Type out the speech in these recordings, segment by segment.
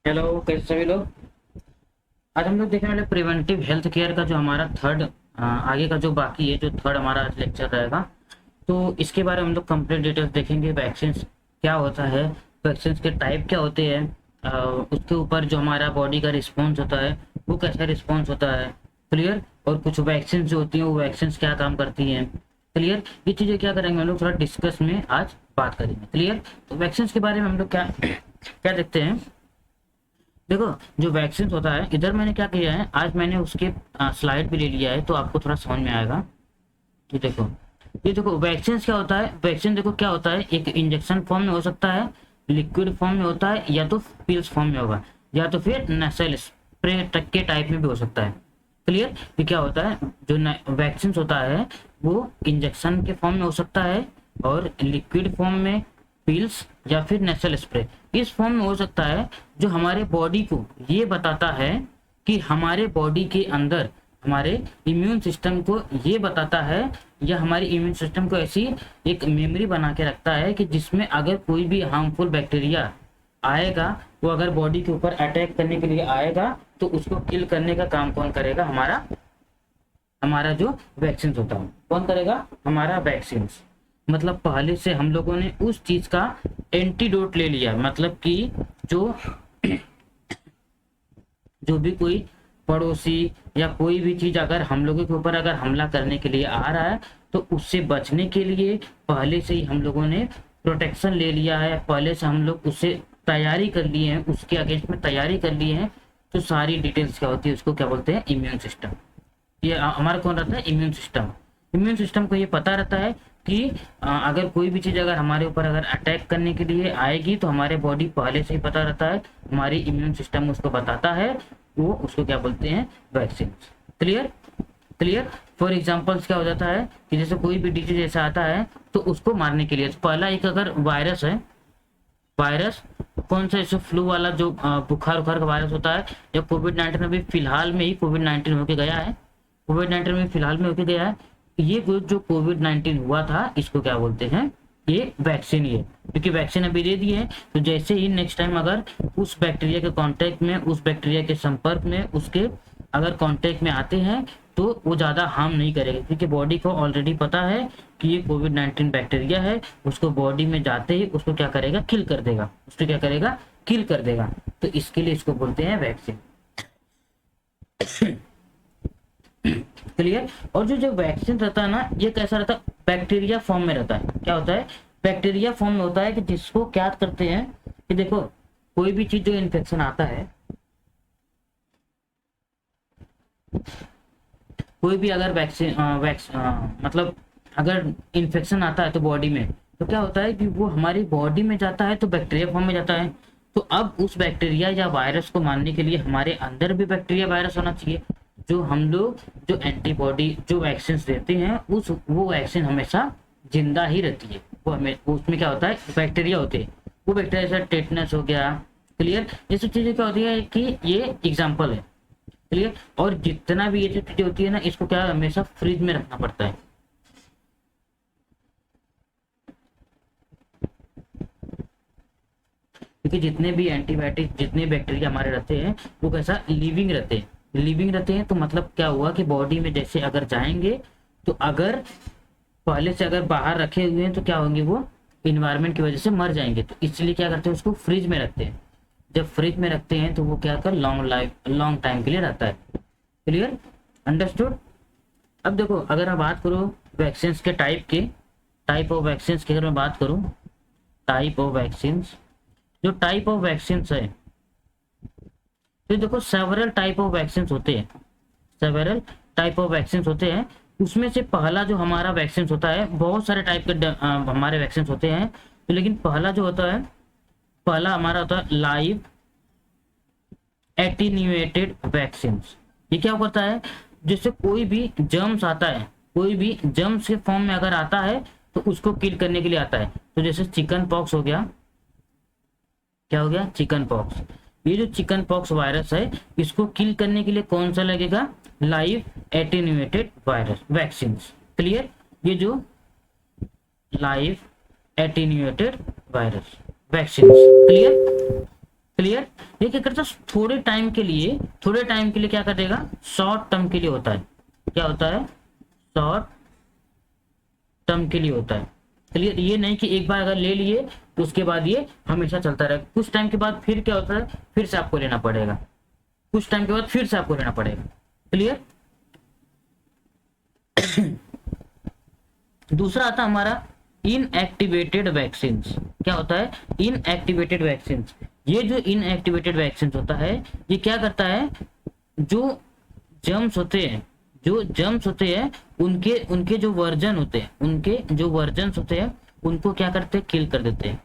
Hello, कैसे सभी लोग। आज हम लोग देखने वाले प्रिवेंटिव हेल्थ केयर का जो हमारा थर्ड आगे का जो बाकी है, जो थर्ड हमारा आज लेक्चर रहेगा। तो इसके बारे में हम लोग कंप्लीट डिटेल्स देखेंगे। वैक्सीन क्या होता है, वैक्सीन के टाइप क्या होते हैं, उसके ऊपर जो हमारा बॉडी का रिस्पॉन्स होता है वो कैसा रिस्पॉन्स होता है, क्लियर। और कुछ वैक्सीन जो होती हैं वो वैक्सीन क्या काम करती हैं, क्लियर। ये चीज़ें क्या करेंगे हम लोग थोड़ा डिस्कस में आज बात करेंगे, क्लियर। तो वैक्सीन के बारे में हम लोग क्या क्या देखते हैं। देखो, जो वैक्सीन होता है, इधर मैंने क्या किया है, आज मैंने उसके स्लाइड भी ले लिया है तो आपको थोड़ा समझ में आएगा। तो देखो, ये देखो वैक्सीन क्या होता है। वैक्सीन देखो क्या होता है, एक इंजेक्शन फॉर्म में हो सकता है, लिक्विड फॉर्म में होता है, या तो पिल्स फॉर्म में होगा, या तो फिर नेसल स्प्रे के टाइप में भी हो सकता है, क्लियर। ये क्या होता है, जो वैक्सीन होता है वो इंजेक्शन के फॉर्म में हो सकता है, और लिक्विड फॉर्म में, पिल्स, या फिर नेसल स्प्रे इस फॉर्म में हो सकता है। जो हमारे बॉडी को ये बताता है कि हमारे बॉडी के अंदर हमारे इम्यून सिस्टम को ये बताता है, या हमारे इम्यून सिस्टम को ऐसी एक मेमोरी बना के रखता है कि जिसमें अगर कोई भी हार्मफुल बैक्टीरिया आएगा, वो अगर बॉडी के ऊपर अटैक करने के लिए आएगा तो उसको किल करने का काम कौन करेगा, हमारा हमारा जो वैक्सीन होता है कौन करेगा, हमारा वैक्सीन। मतलब पहले से हम लोगों ने उस चीज का एंटीडोट ले लिया, मतलब कि जो जो भी कोई पड़ोसी या कोई भी चीज अगर हम लोगों के ऊपर अगर हमला करने के लिए आ रहा है तो उससे बचने के लिए पहले से ही हम लोगों ने प्रोटेक्शन ले लिया है, पहले से हम लोग उससे तैयारी कर लिए हैं, उसके अगेंस्ट में तैयारी कर लिए हैं। तो सारी डिटेल्स क्या होती है, उसको क्या बोलते हैं, इम्यून सिस्टम। ये हमारा कौन रहता है, इम्यून सिस्टम। इम्यून सिस्टम को ये पता रहता है कि अगर कोई भी चीज अगर हमारे ऊपर अगर अटैक करने के लिए आएगी तो हमारे बॉडी पहले से ही पता रहता है, हमारी इम्यून सिस्टम उसको बताता है, वो उसको क्या बोलते हैं, vaccine, clear. Clear. For examples क्या हो जाता है कि जैसे कोई भी डिजीज ऐसा आता है तो उसको मारने के लिए तो पहला एक अगर वायरस है, वायरस कौन सा, जैसे फ्लू वाला जो बुखार उखार का वायरस होता है, या कोविड 19 में भी फिलहाल में ही कोविड 19 होके गया है, कोविड 19 में फिलहाल में होके गया है। ये जो कोविड 19 हुआ था इसको क्या बोलते हैं, ये वैक्सीन ही है, क्योंकि वैक्सीन अभी दे दी है। तो जैसे ही नेक्स्ट टाइम अगर उस बैक्टीरिया के कांटेक्ट में, उस बैक्टीरिया के संपर्क में, उसके अगर कांटेक्ट में आते हैं तो वो ज़्यादा हार्म नहीं करेगा, क्योंकि बॉडी को ऑलरेडी पता है कि ये कोविड 19 बैक्टीरिया है। उसको बॉडी में जाते ही उसको क्या करेगा, किल कर देगा, उसको क्या करेगा, किल कर देगा। तो इसके लिए इसको बोलते हैं वैक्सीन, क्लियर। और जो जो वैक्सीन रहता है ना, ये कैसा रहता है, बैक्टीरिया फॉर्म में रहता है। क्या होता है, बैक्टीरिया फॉर्म में होता है, कि जिसको क्या करते हैं कि देखो, कोई भी चीज जो इन्फेक्शन आता है, कोई भी अगर वैक्सीन मतलब अगर इन्फेक्शन आता है तो बॉडी में, तो क्या होता है कि वो हमारी बॉडी में जाता है तो बैक्टीरिया फॉर्म में जाता है। तो अब उस बैक्टीरिया या वायरस को मारने के लिए हमारे अंदर भी बैक्टीरिया वायरस होना चाहिए। जो हम लोग जो एंटीबॉडी जो वैक्सीन देते हैं, उस वो वैक्सीन हमेशा जिंदा ही रहती है। वो हमें उसमें क्या होता है, बैक्टीरिया होते हैं। वो बैक्टीरिया जैसे टेटनस हो गया, क्लियर। ये सब चीजें क्या होती है कि ये एग्जाम्पल है, क्लियर। और जितना भी ये सब चीजें होती है ना, इसको क्या हमेशा फ्रिज में रखना पड़ता है। क्योंकि जितने भी एंटीबायोटिक, जितने बैक्टीरिया हमारे रहते हैं वो कैसा लिविंग रहते हैं, लिविंग रहते हैं। तो मतलब क्या हुआ कि बॉडी में जैसे अगर जाएंगे तो अगर पहले से अगर बाहर रखे हुए हैं तो क्या होंगे, वो इन्वायरमेंट की वजह से मर जाएंगे। तो इसलिए क्या करते हैं, उसको फ्रिज में रखते हैं। जब फ्रिज में रखते हैं तो वो क्या कर लॉन्ग लाइफ, लॉन्ग टाइम के लिए रहता है, क्लियर, अंडरस्टूड। अब देखो, अगर मैं बात करूँ वैक्सीन के टाइप के, टाइप ऑफ वैक्सीन की अगर मैं बात करूँ, टाइप ऑफ वैक्सीन, जो टाइप ऑफ वैक्सीन है, तो देखो सेवरल टाइप ऑफ वैक्सीन होते हैं, सेवरल टाइप ऑफ वैक्सीन होते हैं। उसमें से पहला जो हमारा वैक्सीन होता है, बहुत सारे टाइप के हमारे वैक्सीन होते हैं, तो लेकिन पहला जो होता है, पहला हमारा होता है लाइव एटीन्यूएटेड वैक्सीन। ये क्या करता है, जैसे कोई भी जर्म्स आता है, कोई भी जर्म्स के फॉर्म में अगर आता है तो उसको किल करने के लिए आता है। तो जैसे चिकन पॉक्स हो गया, क्या हो गया, चिकन पॉक्स। ये जो चिकन पॉक्स वायरस है, इसको किल करने के लिए कौन सा लगेगा, live attenuated virus vaccine, clear. ये जो live attenuated virus vaccine, clear. Clear. ये क्या करता है, थोड़े टाइम के लिए, थोड़े टाइम के लिए क्या कर देगा, शॉर्ट टर्म के लिए होता है। क्या होता है, शॉर्ट टर्म के लिए होता है। क्लियर। ये नहीं कि एक बार अगर ले लिए तो उसके बाद ये हमेशा चलता रहे, कुछ टाइम के बाद फिर क्या होता है, फिर से आपको लेना पड़ेगा, कुछ टाइम के बाद फिर से आपको लेना पड़ेगा। क्लियर। दूसरा आता हमारा इनएक्टिवेटेड वैक्सीन। क्या होता है, इनएक्टिवेटेड वैक्सीन। ये जो इनएक्टिवेटेड वैक्सीन होता है, ये क्या करता है, जो जर्म्स होते हैं, जो जर्म्स होते हैं उनके उनके जो वर्जन होते हैं, उनके जो वर्जन्स होते हैं उनको क्या करते हैं, किल कर देते हैं।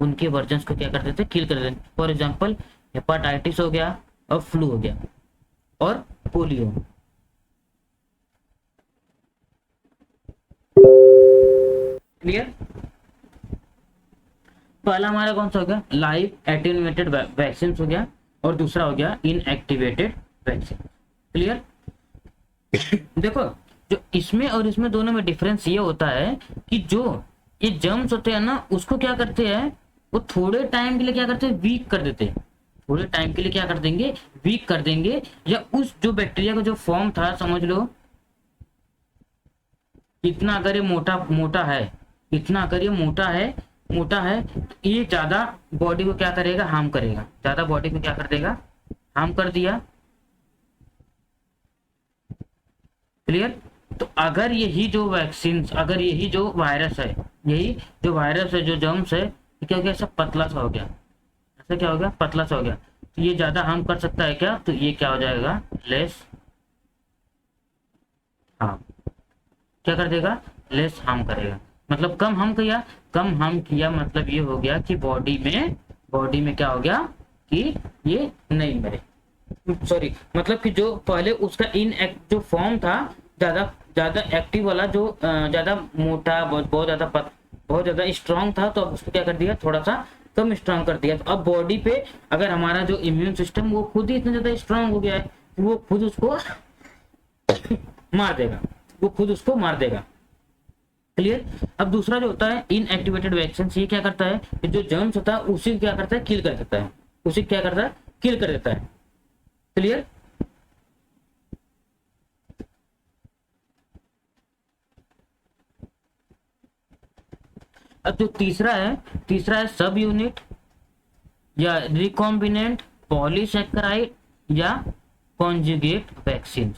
उनके वर्जन्स को क्या कर देते हैं, किल कर देते हैं। फॉर एग्जांपल हेपाटाइटिस हो गया और फ्लू हो गया और पोलियो। क्लियर। पहला हमारा कौन सा हो गया, लाइव एटेन्यूएटेड वैक्सीन हो गया, और दूसरा हो गया इनएक्टिवेटेड वैक्सीन। क्लियर। देखो, जो इसमें और इसमें दोनों में डिफरेंस ये होता है कि जो ये जर्म्स होते हैं ना, उसको क्या करते हैं, वो थोड़े टाइम के लिए क्या करते हैं, वीक कर देते हैं। थोड़े टाइम के लिए क्या कर देंगे, वीक कर देंगे, या उस जो बैक्टीरिया का जो फॉर्म था, समझ लो इतना अगर ये मोटा मोटा है, इतना अगर ये मोटा है, मोटा है, तो ये ज्यादा बॉडी को क्या करेगा, हार्म करेगा, ज्यादा बॉडी को क्या कर देगा, हार्म कर दिया। क्लियर। तो अगर यही जो वैक्सीन, अगर यही जो वायरस है, यही जो वायरस है, जो जर्म्स है, ये क्या हो गया, सब पतला सा हो गया, ऐसा क्या हो गया, पतला सा हो गया, तो ये ज्यादा हार्म कर सकता है क्या, तो ये क्या हो जाएगा, लेस हार्म। क्या कर देगा, लेस हार्म करेगा, मतलब कम हार्म किया, कम हार्म किया, मतलब ये हो गया कि बॉडी में क्या हो गया कि ये नहीं मरे। सॉरी, मतलब कि जो पहले उसका जो फॉर्म था, ज्यादा ज्यादा एक्टिव वाला, जो ज्यादा मोटा, बहुत ज्यादा बहुत ज्यादा स्ट्रांग था, तो अब उसको क्या कर दिया, थोड़ा सा कम स्ट्रांग कर दिया। तो अब बॉडी पे अगर हमारा जो इम्यून सिस्टम वो खुद ही इतना ज्यादा स्ट्रांग हो गया है, वो खुद उसको मार देगा, वो खुद उसको मार देगा। क्लियर। अब दूसरा जो होता है इनएक्टिवेटेड वैक्सीन, ये क्या करता है, जो जर्म्स होता है उसी क्या करता है, किल कर देता है, उसी क्या करता है, किल कर देता है। क्लियर। अब जो तीसरा है सब यूनिट या रिकॉम्बिनेंट पॉलीसैकेराइड या कॉन्जुगेट वैक्सीन।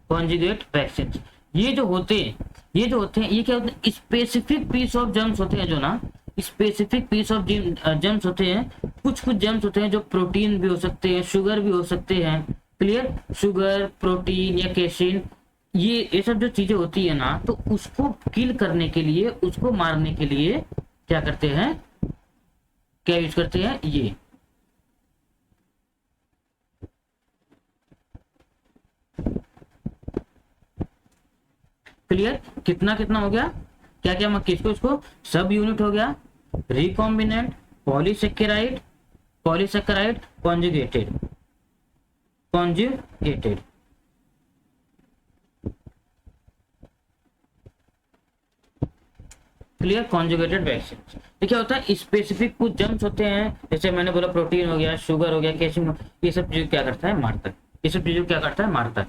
कॉन्जुगेट वैक्सीन ये जो होते हैं, ये क्या होते हैं, स्पेसिफिक पीस ऑफ जर्म्स होते हैं, जो ना स्पेसिफिक पीस ऑफ जर्म्स होते हैं। कुछ जर्म्स होते हैं जो प्रोटीन भी हो सकते हैं, शुगर भी हो सकते हैं। क्लियर। शुगर, प्रोटीन या केसिन, ये सब जो चीजें होती है ना, तो उसको किल करने के लिए, उसको मारने के लिए क्या करते हैं, क्या यूज करते हैं, ये क्लियर। कितना कितना हो गया, क्या क्या मैं किसको, इसको सब यूनिट हो गया, recombinant polysaccharide, conjugated clear. Conjugated vaccine ये क्या होता है, स्पेसिफिक कुछ जर्म्स होते हैं, जैसे मैंने बोला प्रोटीन हो गया, शुगर हो गया, कैल्शियम, ये सब चीज क्या करता है, मारता है, ये सब चीजों क्या करता है, मारता है।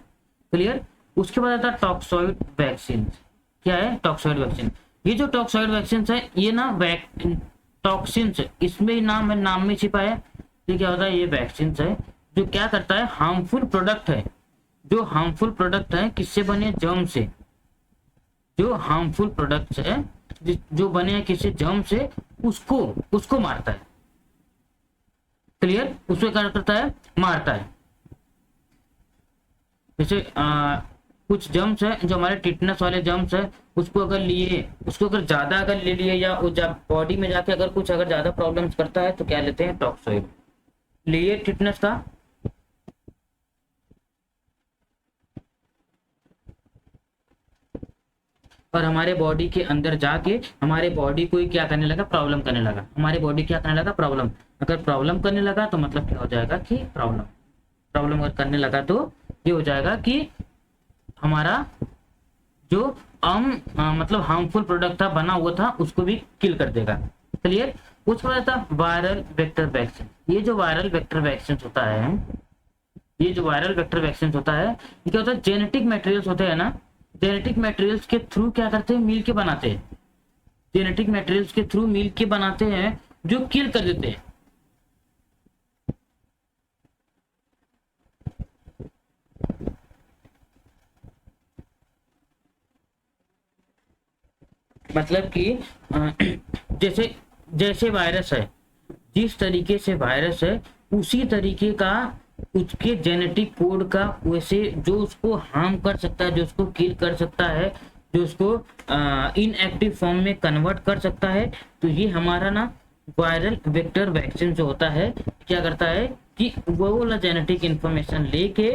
क्लियर। उसके बाद आता है टॉक्सॉइड वैक्सीन। क्या है, टॉक्सॉइड वैक्सीन। ये जो टॉक्सॉइड वैक्सीन है, ये ना टॉक्सिन, इसमें ही नाम है, नाम में छिपा है। ये क्या होता है, ये वैक्सीन है जो क्या करता है, हार्मफुल प्रोडक्ट है, जो हार्मफुल प्रोडक्ट है, किससे बने, जर्म से, जो हार्मफुल प्रोडक्ट है जो बने हैं किसी जर्म से, उसको मारता है। क्लियर। उसको क्या करता है, मारता है। जैसे कुछ जर्म्स है जो हमारे टिटनस वाले जर्म्स है, उसको अगर ज्यादा अगर ले लिए, या बॉडी में जाके अगर कुछ अगर ज्यादा प्रॉब्लम्स करता है, तो क्या लेते हैं, टॉक्सॉइड लिए टिटनस का। और हमारे बॉडी के अंदर जाके हमारे बॉडी को ही क्या करने लगा, प्रॉब्लम करने लगा, हमारी बॉडी क्या करने लगा, प्रॉब्लम। अगर प्रॉब्लम करने लगा तो मतलब क्या हो जाएगा कि प्रॉब्लम अगर करने लगा तो ये हो जाएगा कि हमारा जो मतलब हार्मफुल प्रोडक्ट था, बना हुआ था, उसको भी किल कर देगा। क्लियर। उसके बाद आता वायरल वेक्टर वैक्सीन। ये जो वायरल वेक्टर वैक्सीन होता है, ये जो वायरल वेक्टर वैक्सीन होता है, ये क्या होता है, जेनेटिक मटेरियल्स होते हैं ना, जेनेटिक मटेरियल्स के थ्रू क्या करते हैं, मिल के बनाते हैं, जेनेटिक मटेरियल्स के थ्रू मिल के बनाते हैं जो किल कर देते हैं। मतलब कि जैसे जैसे वायरस है, जिस तरीके से वायरस है उसी तरीके का उसके जेनेटिक कोड का, वैसे जो उसको हार्म कर सकता है, जो उसको किल कर सकता है, जो उसको इनएक्टिव फॉर्म में कन्वर्ट कर सकता है, तो ये हमारा ना वायरल वेक्टर वैक्सीन जो होता है क्या करता है कि वो वाला जेनेटिक इंफॉर्मेशन लेके,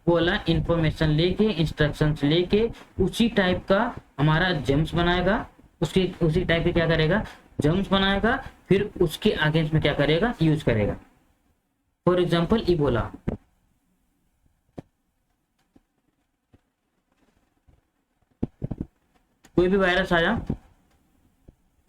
वो वाला इंफॉर्मेशन लेके, इंस्ट्रक्शंस लेके उसी टाइप का हमारा जेम्स बनाएगा, उसके उसी टाइप के क्या करेगा, जर्म्स बनाएगा, फिर उसके अगेंस्ट में क्या करेगा, यूज करेगा। फॉर एग्जाम्पल इबोला, कोई भी वायरस आया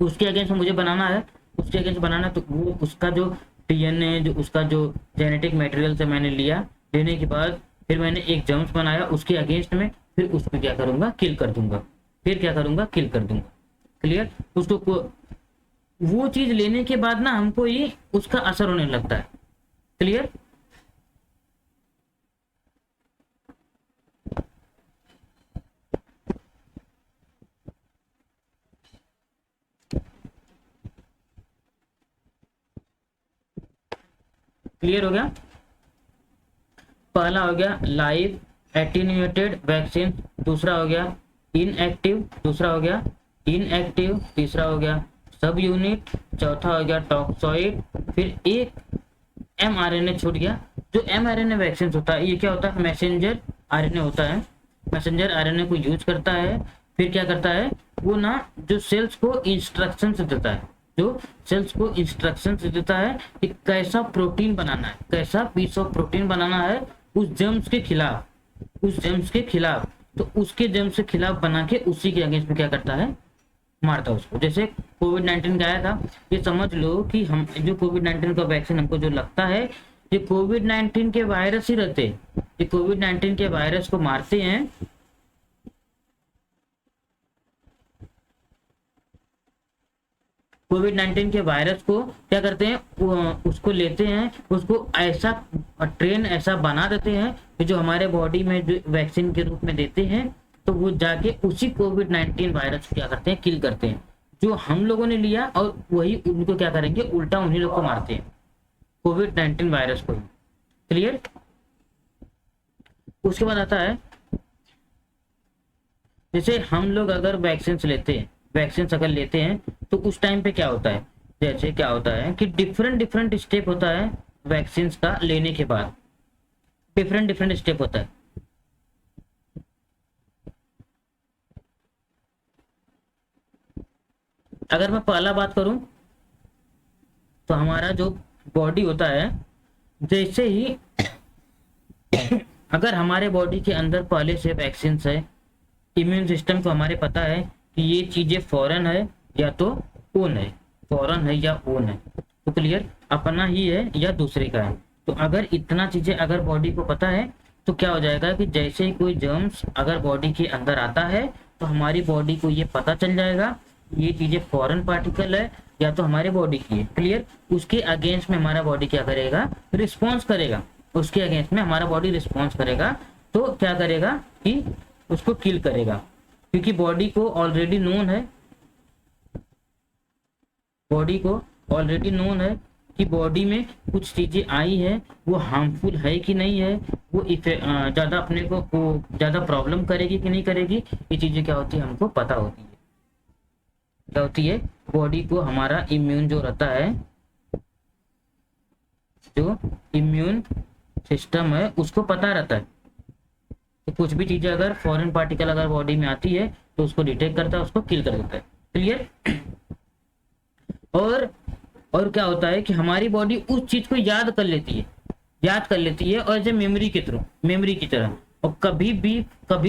उसके अगेंस्ट में मुझे बनाना है, उसके अगेंस्ट बनाना, तो वो उसका जो डीएनए, जो उसका जो जेनेटिक मटेरियल से मैंने लिया, लेने के बाद फिर मैंने एक जर्म्स बनाया उसके अगेंस्ट में, फिर उसको क्या करूंगा, किल कर दूंगा, फिर क्या करूंगा, किल कर दूंगा। क्लियर? उसको वो चीज लेने के बाद ना हमको ये उसका असर होने लगता है। क्लियर? क्लियर हो गया? पहला हो गया लाइव एटीन्यूएटेड वैक्सीन, दूसरा हो गया इनएक्टिव, दूसरा हो गया इनएक्टिव, तीसरा हो गया सब यूनिट, चौथा हो गया टॉक्सॉइड, फिर एक mRNA छूट गया। जो mRNA वैक्सीन होता है ये क्या होता है, मैसेंजर आरएनए होता है, मैसेंजर आरएनए को यूज करता है, फिर क्या करता है वो ना, जो सेल्स को इंस्ट्रक्शंस देता है, जो सेल्स को इंस्ट्रक्शंस देता है कि कैसा प्रोटीन बनाना है, कैसा पीस ऑफ प्रोटीन बनाना है उस जर्म्स के खिलाफ, उस जर्म्स के खिलाफ, तो उसके जर्म्स के खिलाफ बना के उसी के अगेंस्ट में क्या करता है, मारता है उसको। जैसे कोविड-19 का आया था, ये समझ लो कि हम जो कोविड-19 का वैक्सीन हमको जो लगता है, ये कोविड-19 के वायरस ही रहते हैं, ये कोविड-19 के वायरस को मारते हैं। कोविड-19 के वायरस को क्या करते हैं, उसको लेते हैं, उसको ऐसा ट्रेन ऐसा बना देते हैं कि जो हमारे बॉडी में जो वैक्सीन के रूप में देते हैं, तो वो जाके उसी कोविड-19 वायरस को क्या करते हैं, किल करते हैं, जो हम लोगों ने लिया, और वही उनको क्या करेंगे, उल्टा उन्हीं लोग को मारते हैं, कोविड-19 वायरस को। क्लियर? उसके बाद आता है, जैसे हम लोग अगर वैक्सीन लेते हैं, वैक्सीन अगर लेते हैं तो उस टाइम पे क्या होता है, जैसे क्या होता है कि डिफरेंट डिफरेंट स्टेप होता है वैक्सीन का लेने के बाद, डिफरेंट डिफरेंट स्टेप होता है। अगर मैं पहला बात करूं तो हमारा जो बॉडी होता है, जैसे ही अगर हमारे बॉडी के अंदर पहले से वैक्सीन है, इम्यून सिस्टम को हमारे पता है कि ये चीजें फॉरेन है या तो ओन है, फॉरेन है या ओन है, तो क्लियर, अपना ही है या दूसरे का है। तो अगर इतना चीजें अगर बॉडी को पता है तो क्या हो जाएगा कि जैसे ही कोई जर्म्स अगर बॉडी के अंदर आता है तो हमारी बॉडी को ये पता चल जाएगा ये चीजें फॉरेन पार्टिकल है या तो हमारे बॉडी की है। क्लियर? उसके अगेंस्ट में हमारा बॉडी क्या करेगा, रिस्पॉन्स करेगा, उसके अगेंस्ट में हमारा बॉडी रिस्पॉन्स करेगा, तो क्या करेगा कि उसको किल करेगा, क्योंकि बॉडी को ऑलरेडी नोन है, बॉडी को ऑलरेडी नोन है कि बॉडी में कुछ चीजें आई है, वो हार्मफुल है कि नहीं है, वो ज्यादा अपने को ज्यादा प्रॉब्लम करेगी कि नहीं करेगी, ये चीजें क्या होती है, हमको पता होती है। क्या होती है, बॉडी को हमारा इम्यून जो रहता है, जो इम्यून सिस्टम है उसको पता रहता है कि कुछ भी चीजें अगर फॉरेन पार्टिकल अगर बॉडी में आती है तो उसको डिटेक्ट करता है, उसको किल कर देता है। क्लियर? और क्या होता है कि हमारी बॉडी उस चीज को याद कर लेती है, याद कर लेती है, और जैसे मेमोरी के थ्रू, मेमोरी की तरह, और कभी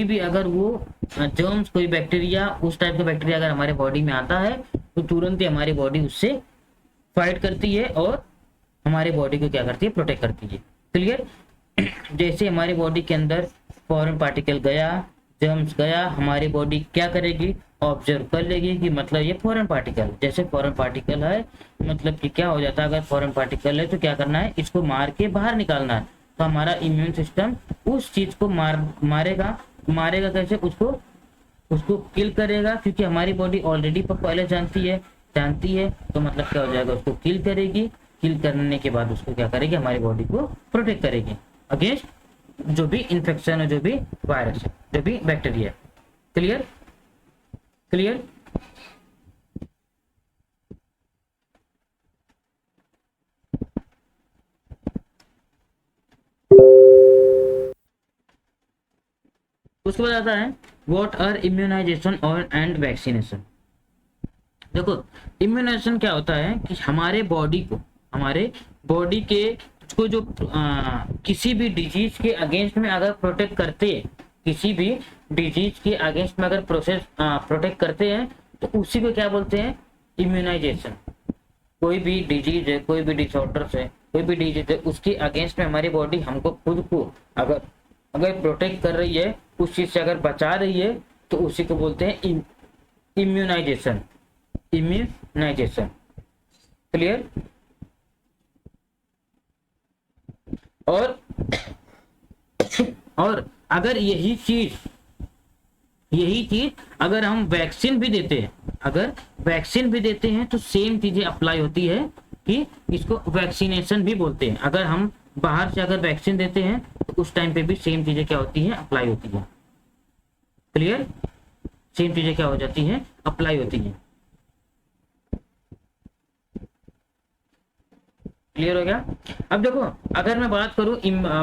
भी अगर वो जर्म्स, कोई बैक्टीरिया, उस टाइप का बैक्टीरिया अगर हमारे बॉडी में आता है तो तुरंत ही हमारी बॉडी उससे फाइट करती है और हमारे बॉडी को क्या करती है, प्रोटेक्ट करती है। क्लियर। जैसे हमारी बॉडी के अंदर फॉरेन पार्टिकल गया, जर्म्स गया, हमारी बॉडी क्या करेगी, ऑब्जर्व कर लेगी कि मतलब ये फॉरेन पार्टिकल, जैसे फॉरेन पार्टिकल है मतलब कि क्या हो जाता है, अगर फॉरेन पार्टिकल है तो क्या करना है, इसको मार के बाहर निकालना है। तो हमारा इम्यून सिस्टम उस चीज को मारेगा। मारेगा कैसे, उसको उसको किल करेगा, क्योंकि हमारी बॉडी ऑलरेडी पहले जानती है तो मतलब क्या हो जाएगा, उसको किल करेगी। किल करने के बाद उसको क्या करेगी, हमारी बॉडी को प्रोटेक्ट करेगी अगेंस्ट जो भी इंफेक्शन है, जो भी वायरस है, जो भी बैक्टीरिया। क्लियर। क्लियर। उसके बाद आता है व्हाट आर इम्यूनाइजेशन और एंड वैक्सीनेशन। देखो इम्यूनाइजेशन क्या होता है कि हमारे बॉडी के को जो किसी भी डिजीज के अगेंस्ट में अगर प्रोटेक्ट करते हैं, किसी भी डिजीज के अगेंस्ट में अगर प्रोटेक्ट करते हैं तो उसी को क्या बोलते हैं, इम्यूनाइजेशन। कोई भी डिजीज है, कोई भी डिसऑर्डर है, कोई भी डिजीज है, उसके अगेंस्ट में हमारी बॉडी हमको खुद को अगर अगर प्रोटेक्ट कर रही है, उस चीज से अगर बचा रही है, तो उसी को बोलते हैं इम्यूनाइजेशन। इम्यूनाइजेशन। क्लियर। और और अगर यही चीज अगर हम वैक्सीन भी देते हैं तो सेम चीजें अप्लाई होती है कि इसको वैक्सीनेशन भी बोलते हैं। अगर हम बाहर से अगर वैक्सीन देते हैं तो उस टाइम पे भी सेम चीजें क्या होती हैं, अप्लाई होती है। क्लियर। सेम चीजें क्या हो जाती हैं, अप्लाई होती हैं। क्लियर हो गया। अब देखो अगर मैं बात करूं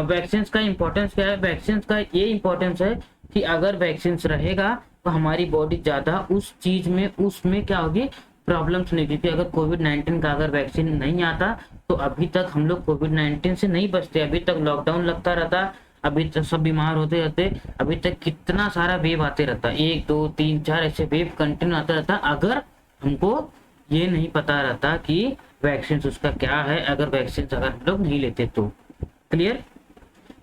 वैक्सीन का इंपॉर्टेंस क्या है, वैक्सीन का ये इंपॉर्टेंस है कि अगर वैक्सीन रहेगा तो हमारी बॉडी ज्यादा उस चीज में उसमें क्या होगी, प्रॉब्लम्स नहीं। क्योंकि अगर कोविड-19 का अगर वैक्सीन नहीं आता तो अभी तक हम लोग कोविड-19 से नहीं बचते, अभी तक लॉकडाउन लगता रहता, अभी तक सब बीमार होते रहते, अभी तक कितना सारा वेव आते रहता, 1 2 3 4 ऐसे वेव कंटिन्यू आता रहता, अगर हमको ये नहीं पता रहता कि वैक्सीन उसका क्या है, अगर वैक्सीन अगर हम लोग नहीं लेते तो। क्लियर।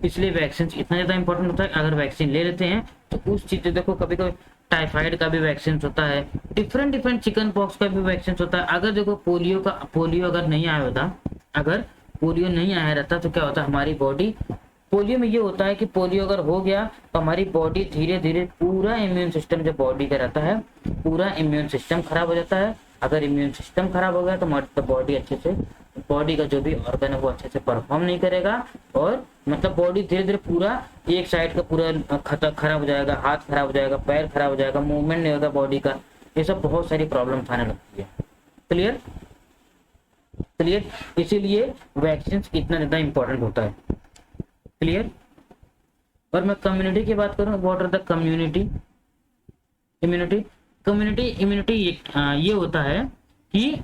इसलिए वैक्सीन इतना ज्यादा इंपॉर्टेंट होता है। अगर वैक्सीन ले लेते हैं तो उस चीज, देखो कभी कभी टाइफाइड का भी वैक्सीन होता है, डिफरेंट चिकन पॉक्स का भी वैक्सीन होता है। अगर देखो पोलियो अगर नहीं आया होता, अगर पोलियो नहीं आया रहता तो क्या होता, हमारी बॉडी, पोलियो में ये होता है कि पोलियो अगर हो गया तो हमारी बॉडी धीरे धीरे पूरा इम्यून सिस्टम जो बॉडी का रहता है, पूरा इम्यून सिस्टम खराब हो जाता है। अगर इम्यून सिस्टम खराब हो गया तो मतलब बॉडी अच्छे से, बॉडी का जो भी ऑर्गन है वो अच्छे से परफॉर्म नहीं करेगा, और मतलब बॉडी धीरे धीरे पूरा एक साइड का पूरा खराब हो जाएगा, हाथ खराब हो जाएगा, पैर खराब हो जाएगा, मूवमेंट नहीं होगा बॉडी का, ये सब बहुत सारी प्रॉब्लम आने लगती है। क्लियर। क्लियर। इसीलिए वैक्सीन इतना ज्यादा इंपॉर्टेंट होता है। क्लियर। और मैं कम्युनिटी की बात करूं, what are the community immunity ये होता है कि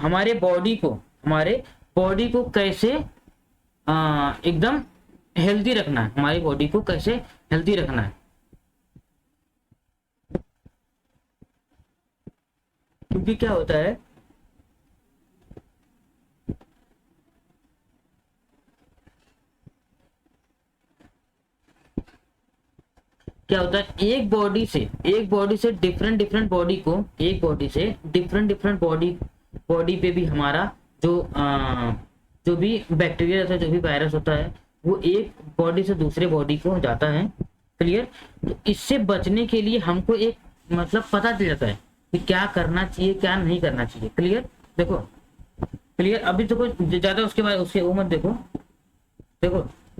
हमारे बॉडी को कैसे एकदम हेल्दी रखना है, हमारी बॉडी को कैसे हेल्दी रखना है। क्योंकि क्या होता है, एक बॉडी से डिफरेंट बॉडी को, एक बॉडी से डिफरेंट बॉडी पे भी हमारा जो भी बैक्टीरिया रहता है, जो भी वायरस होता है, वो एक बॉडी से दूसरे बॉडी को जाता है। क्लियर। तो इससे बचने के लिए हमको एक मतलब पता चल जाता है कि क्या करना चाहिए, क्या नहीं करना चाहिए। क्लियर। देखो क्लियर। अभी देखो ज्यादा उसके बाद उसके वो मत देखो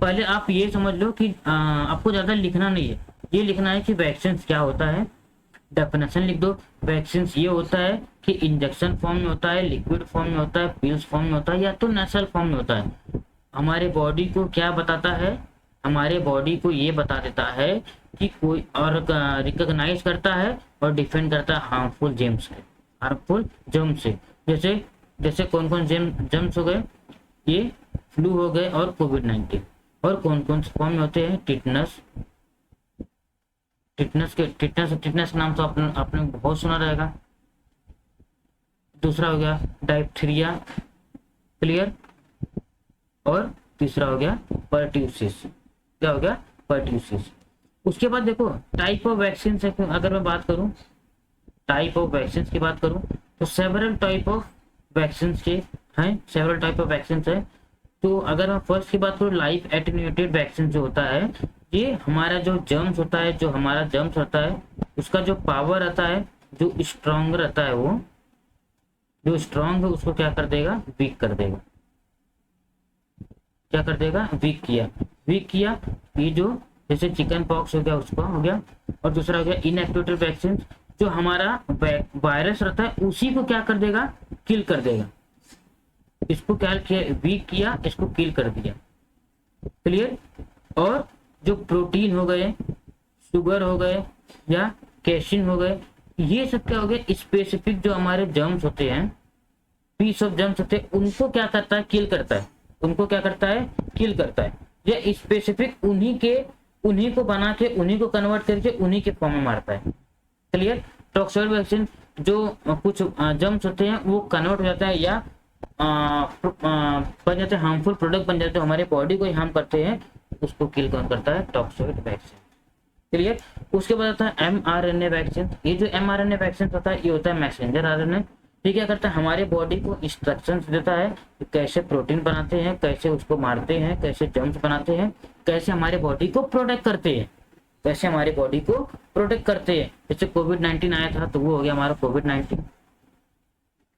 पहले आप ये समझ लो कि आपको ज्यादा लिखना नहीं है, ये लिखना है कि वैक्सीन क्या होता है, डेफिनेशन लिख दो। वैक्सीन ये होता है कि इंजेक्शन फॉर्म में होता है, लिक्विड फॉर्म में होता है, पिल्स फॉर्म में होता है, या तो नेशनल फॉर्म में होता है। हमारे बॉडी को क्या बताता है, हमारे बॉडी को ये बता देता है कि कोई और रिकॉग्नाइज करता है और डिफेंड करता है हार्मफुल जर्म से। जैसे कौन कौन जर्म्स हो गए, ये फ्लू हो गए और कोविड-19। और कौन कौन से फॉर्म में होते हैं, टिटनस नाम तो आपने बहुत सुना रहेगा। दूसरा हो गया डायप्थीरिया, क्लियर, और तीसरा हो गया पर्ट्यूसिस। क्या हो गया? पर्ट्यूसिस। उसके बाद देखो टाइप ऑफ वैक्सीन से अगर मैं बात करूं, टाइप ऑफ वैक्सीन की बात करूं तो सेवरल टाइप ऑफ वैक्सीन के हैं, सेवरल टाइप ऑफ वैक्सीन है। तो अगर मैं फर्स्ट की बात करूं, लाइफ एटेन्यूएटेड वैक्सीन जो होता है, ये हमारा जो जर्म्स होता है, जो हमारा जर्म्स होता है उसका जो पावर आता है, जो स्ट्रॉन्ग रहता है, वो जो स्ट्रॉन्ग है उसको क्या कर देगा? वीक कर देगा। क्या कर देगा? वीक किया, वीक किया। ये जो जैसे चिकन पॉक्स हो गया उसका हो गया, और दूसरा हो गया इनएक्टिवेटेड वैक्सीन, जो हमारा वायरस रहता है उसी को क्या कर देगा? किल कर देगा। इसको क्या किया? वीक किया, इसको किल कर दिया, क्लियर। और जो प्रोटीन हो गए, शुगर हो गए, या कैसिन हो गए, ये सब क्या हो गया? स्पेसिफिक जो हमारे जर्म्स होते हैं, पीस ऑफ जर्म्स होते हैं, उनको क्या करता है? किल करता है। उनको क्या करता है? किल करता है। ये स्पेसिफिक उन्हीं को बना के, उन्हीं को कन्वर्ट करके उन्हीं के फॉर्म में मारता है, क्लियर। टॉक्सोइड वैक्सीन जो कुछ जर्म्स होते हैं वो कन्वर्ट हो जाता है, या बन जाते हैं, हार्मफुल प्रोडक्ट बन जाते हैं, हमारे बॉडी को हार्म करते हैं, उसको किल कौन करता है? Toxoid vaccine, clear. उसके बाद आता है mRNA वैक्सीन। ये जो mRNA वैक्सीन होता है, ये होता है मैसेंजर आरएनए। ये क्या करता है? हमारे बॉडी को इंस्ट्रक्शंस देता है कि कैसे प्रोटीन बनाते हैं, कैसे उसको मारते हैं, कैसे जर्म्स बनाते हैं, कैसे हमारे बॉडी को प्रोटेक्ट करते हैं, कैसे हमारे बॉडी को प्रोटेक्ट करते हैं। जैसे कोविड-19 आया था तो वो हो गया हमारा कोविड-19,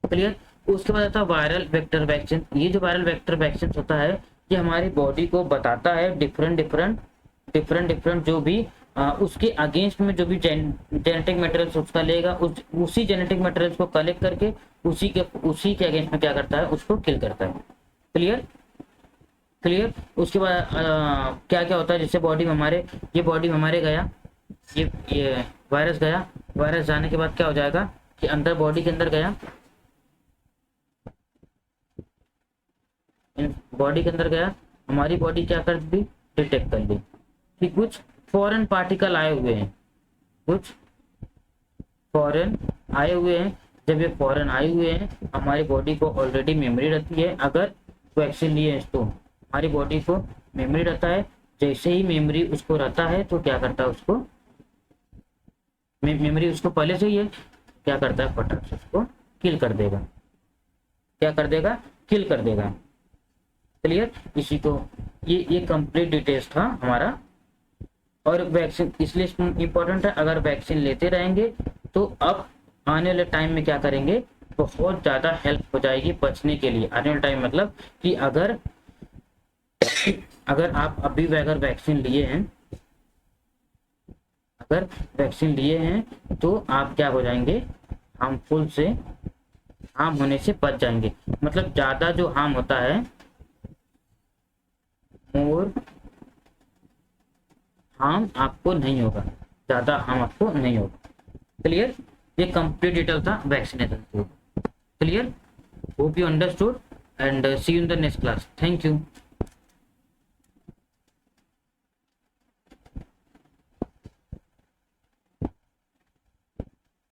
क्लियर। उसके बाद आता है वायरल वेक्टर वैक्सीन। ये जो वायरल वेक्टर वैक्सीन होता है, ये हमारी बॉडी को बताता है डिफरेंट जो भी उसके अगेंस्ट में जो भी जेनेटिक मटेरियल्स उसका लेगा, उसी जेनेटिक मटेरियल्स को कलेक्ट करके उसी के अगेंस्ट में क्या करता है? उसको किल करता है, क्लियर, क्लियर। उसके बाद क्या क्या होता है? जैसे बॉडी में हमारे, ये बॉडी में हमारे गया, ये वायरस गया, वायरस जाने के बाद क्या हो जाएगा कि अंदर बॉडी के अंदर गया, बॉडी के अंदर गया, हमारी बॉडी क्या कर दी? डिटेक्ट कर ली कि कुछ फॉरेन पार्टिकल आए हुए हैं, कुछ फॉरेन आए हुए हैं। जब ये फॉरेन आए हुए हैं, हमारी बॉडी को ऑलरेडी मेमोरी रहती है, अगर वैक्सीन लिए हैं तो हमारी बॉडी को मेमोरी रहता है। जैसे ही मेमोरी उसको रहता है तो क्या करता है? उसको मेमोरी उसको पहले से ही है, क्या करता है? फटाक से उसको किल कर देगा। क्या कर देगा? किल कर देगा, क्लियर। इसी को ये कंप्लीट डिटेल्स था हमारा। और वैक्सीन इसलिए इंपॉर्टेंट है, अगर वैक्सीन लेते रहेंगे तो अब आने वाले टाइम में क्या करेंगे? बहुत ज़्यादा हेल्प हो जाएगी बचने के लिए। आने वाले टाइम मतलब कि अगर आप अभी अगर वैक्सीन लिए हैं, अगर वैक्सीन लिए हैं तो आप क्या हो जाएंगे? हार्मफुल से, हार्म होने से बच जाएंगे। मतलब ज़्यादा जो हार्म होता है, मोर हार्म आपको नहीं होगा, ज़्यादा हार्म आपको नहीं होगा, क्लियर। ये कंप्लीट डिटेल था vaccination, clear. Hope you understood and see you in the next class. Thank you.